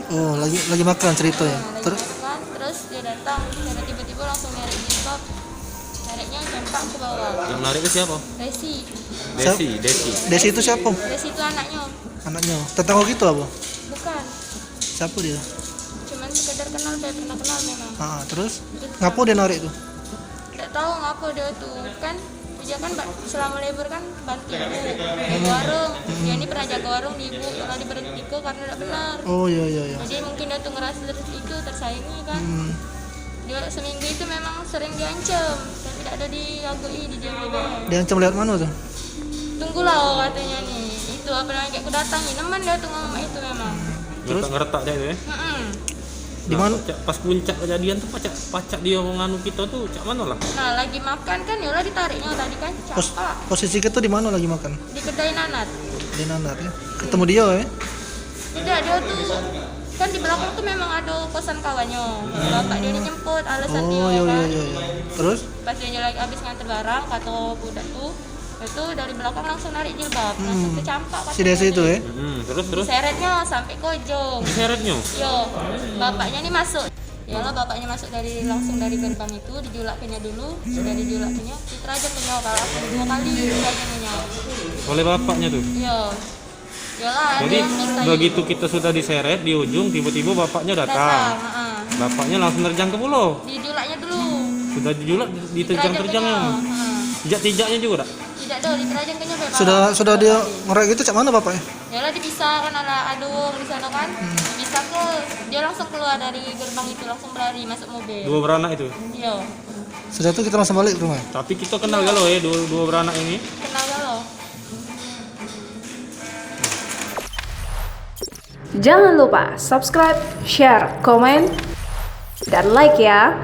Oh, lagi makan cerita ya. Lagi Terus makan, terus dia datang, saya tiba-tiba langsung narik jilbab, nariknya campak ke bawah. Yang menarik itu siapa? Desi, Desi. Desi itu siapa? Desi itu anaknya, Anaknya. Tetangga gitu apa? bukan, Siapa dia? cuman sekedar kenal, saya pernah kenal memang. Terus ngapo dia narik tuh? Tidak tahu ngapa dia tuh kan, dia kan selama libur kan bantu ibu jaga warung. Dia ini pernah jaga warung di ibu, malah diberhentikan karena tidak benar. Oh iya. Jadi mungkin dia tuh ngerasa itu tersaingi kan. Dia seminggu itu memang sering diancam dan tidak ada diagui di DPR. Dia ancam lewat mana tuh? Tunggulah katanya nih, itu apa namanya, kayak aku datangi nemen dia tuh ngomong itu memang. Terus? Ngeretak dia itu ya. Di mana? Pas puncak kejadian tuh pacak dia nganu kita tuh cak mana lah? Nah lagi makan kan, yolah ditariknya tadi kan campak Posisi kita di mana lagi makan? di kedai nanat. Di Nanat ya. Ketemu dia ya? Tidak, dia tuh kan di belakang tuh memang ada kosan kawannya. Bapak dia dijemput, alasan dia Oh kan. iya. Terus? Pas dia lagi habis nganter barang, kata budak tuh, itu dari belakang langsung narik jilbab, langsung kecampak. Si Desi itu ya? Terus Seretnya sampai ke ujung. seretnya. Yo, bapaknya nih masuk. Ya lah, bapaknya masuk langsung dari gerbang itu, dijulakinya dulu, sudah dijulakinya, diterajam ke nyawa. Kalau aku 2 kali diterajam ke nyawa. Oleh bapaknya tuh. Yo, yolah. Jadi begitu kita sudah diseret di ujung, tiba-tiba bapaknya datang. Bapaknya langsung nerjang ke pulau. Dijulaknya dulu. Sudah dijulak, diterjang-terjangnya. Tijak-tijaknya juga tak? Tidak dong, diterajam ke nyawa. Sudah dia ngerak gitu cak mana bapaknya? Yalah, dipisah kan, ada wong di sana kan. Bisa ke, dia langsung keluar dari gerbang itu, langsung berlari masuk mobil. 2 beranak itu. Yo, Sudah itu kita langsung balik ke rumah. Tapi kita kenal galau ya dua beranak ini. kenal gak lo? Jangan lupa subscribe, share, komen, dan like ya.